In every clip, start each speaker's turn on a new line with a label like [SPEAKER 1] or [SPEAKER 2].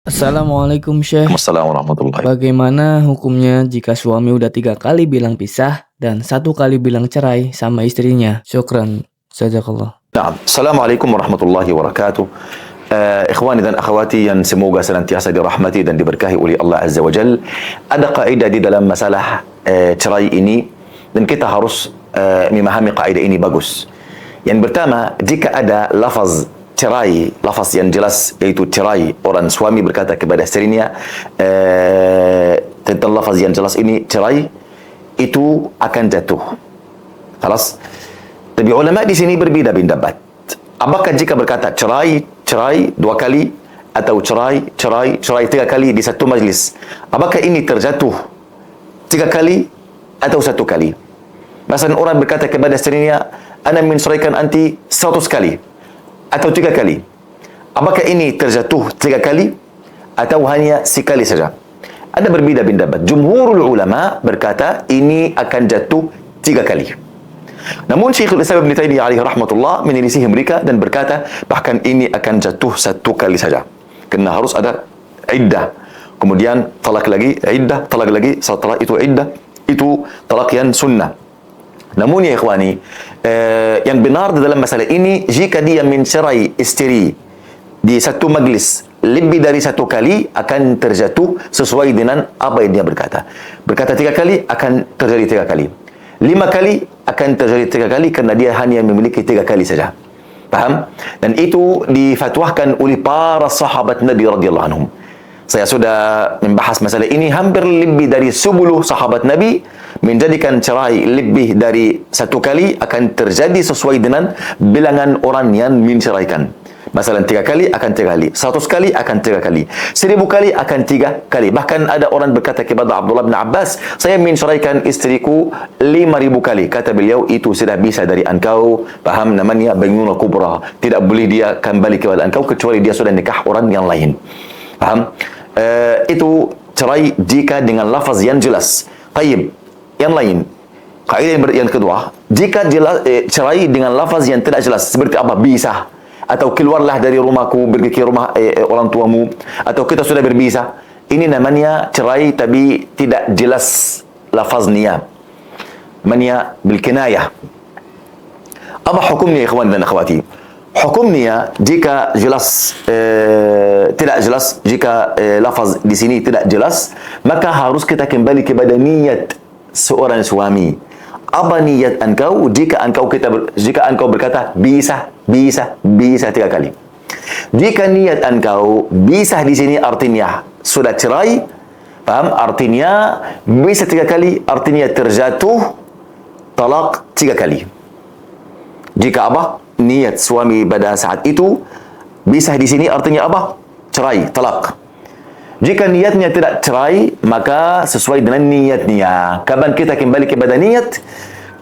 [SPEAKER 1] Assalamualaikum Syekh.
[SPEAKER 2] Waalaikumsalam warahmatullahi.
[SPEAKER 1] Bagaimana hukumnya jika suami udah 3 kali bilang pisah dan 1 kali bilang cerai sama istrinya? Syukran. Jazakallah.
[SPEAKER 2] Naam. Assalamualaikum warahmatullahi wabarakatuh. Ikhwani dan akhwati yang semoga senantiasa dirahmati dan diberkahi oleh Allah Azza wa Jal. Ada kaidah di dalam masalah cerai ini dan kita harus memahami kaidah ini bagus. Yang pertama, jika ada lafaz cerai, lafaz yang jelas yaitu cerai, orang suami berkata kepada istrinya tentang lafaz yang jelas ini cerai, itu akan jatuh. Khalas. Tapi ulama di sini berbeda pendapat. Apakah jika berkata cerai 2 kali atau cerai 3 kali di satu majlis, apakah ini terjatuh 3 kali atau 1 kali? Masalah orang berkata kepada istrinya, ana menceraikan anti 100 kali atau 3 kali. Apakah ini terjatuh 3 kali atau hanya sekali saja? Ada berbeda pendapat. Jumhurul ulama berkata ini akan jatuh 3 kali. Namun Syekhul Islam Ibn Taimiyah alaihi rahmatullah menyelisih mereka dan berkata bahkan ini akan jatuh 1 kali saja. Kerana harus ada iddah. Kemudian talak lagi, iddah, talak lagi, setelah itu iddah, itu talak yang sunnah. Namun ya ikhwani, yang benar dalam masalah ini, jika dia mencerai istri di satu majlis lebih dari 1 kali, akan terjatuh sesuai dengan apa yang dia berkata. Berkata 3 kali, akan terjadi 3 kali. 5 kali, akan terjadi 3 kali kerana dia hanya memiliki 3 kali saja. Faham? Dan itu difatwahkan oleh para sahabat Nabi radhiyallahu anhum. Saya sudah membahas masalah ini, hampir lebih dari 10 sahabat Nabi menjadikan cerai lebih dari 1 kali akan terjadi sesuai dengan bilangan orang yang menceraikan. Masalah 3 kali akan 3 kali, 100 kali akan 3 kali, 1000 kali akan 3 kali. Bahkan ada orang berkata kepada Abdullah bin Abbas, saya menceraikan istriku 5000 kali. Kata beliau, itu sudah bisa dari engkau. Faham? Namanya bainunah kubra. Tidak boleh dia kembali kepada engkau kecuali dia sudah nikah orang yang lain. Faham? Itu cerai jika dengan lafaz yang jelas. Tayyib. Yang lain, kaidah yang kedua, jika cerai dengan lafaz yang tidak jelas, seperti apa? Bisa, atau keluarlah dari rumahku, pergi ke rumah orang tuamu, atau kita sudah berpisah. Ini namanya cerai tapi tidak jelas lafaznya, namanya bilkinayah. Apa hukumnya ikhwan dan akhwati? Hukumnya jika jelas tidak jelas, jika lafaz di sini tidak jelas, maka harus kita kembali kepada niat seorang suami. Apa niat engkau jika engkau berkata bisa 3 kali? Jika niat engkau bisa di sini artinya sudah cerai, paham? Artinya bisa 3 kali, artinya terjatuh talak 3 kali. Jika apa? Niat suami pada saat itu bisa di sini artinya apa? Cerai, talak. Jika niatnya tidak cerai, maka sesuai dengan niatnya. Kapan kita kembali kepada niat?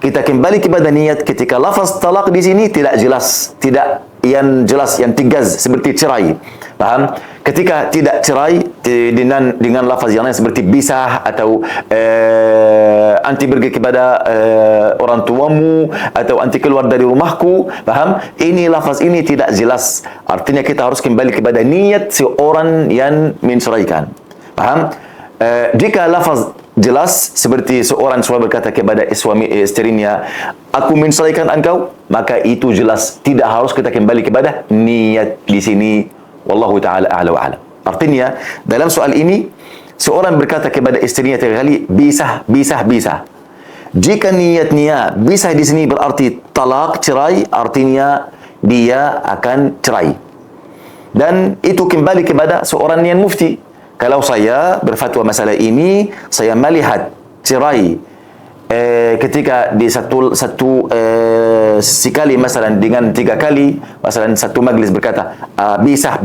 [SPEAKER 2] Kita kembali kepada niat ketika lafaz talak di sini tidak jelas, tidak yang jelas, yang tegas seperti cerai. Paham? Ketika tidak cerai dengan lafaz yang lain seperti bisa atau anti pergi kepada orang tuamu atau anti keluar dari rumahku. Paham? Ini lafaz ini tidak jelas. Artinya kita harus kembali kepada niat seorang yang menceraikan. Paham? Jika lafaz jelas seperti seorang suami berkata kepada suami istrinya, aku menceraikan engkau, maka itu jelas, tidak harus kita kembali kepada niat di sini. Wallahu taala a'la wa a'lam. Artinya dalam soal ini seorang berkata kepada istrinya 3 kali bisa. Jika niatnya bisa di sini berarti talak, cerai, artinya dia akan cerai. Dan itu kembali kepada seorang yang mufti. Kalau saya berfatwa masalah ini, saya melihat cerai ketika di satu sekali masalah dengan 3 kali, masalah satu majlis berkata bisa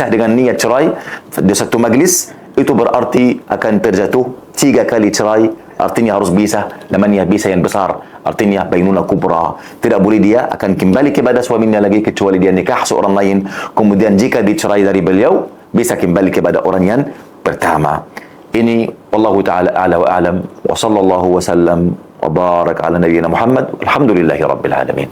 [SPEAKER 2] dengan niat cerai di satu majlis, itu berarti akan terjatuh 3 kali cerai. Artinya harus bisa, namanya bisa yang besar, artinya bainunah kubra. Tidak boleh dia akan kembali kepada suaminya lagi kecuali dia nikah seorang lain. Kemudian jika dicerai dari beliau, bisa kembali kepada orang yang pertama. Ini wallahu taala a'la wa a'lam, wa sallallahu wa sallam wa barak ala nabiyyina Muhammad. Alhamdulillahi rabbil alamin.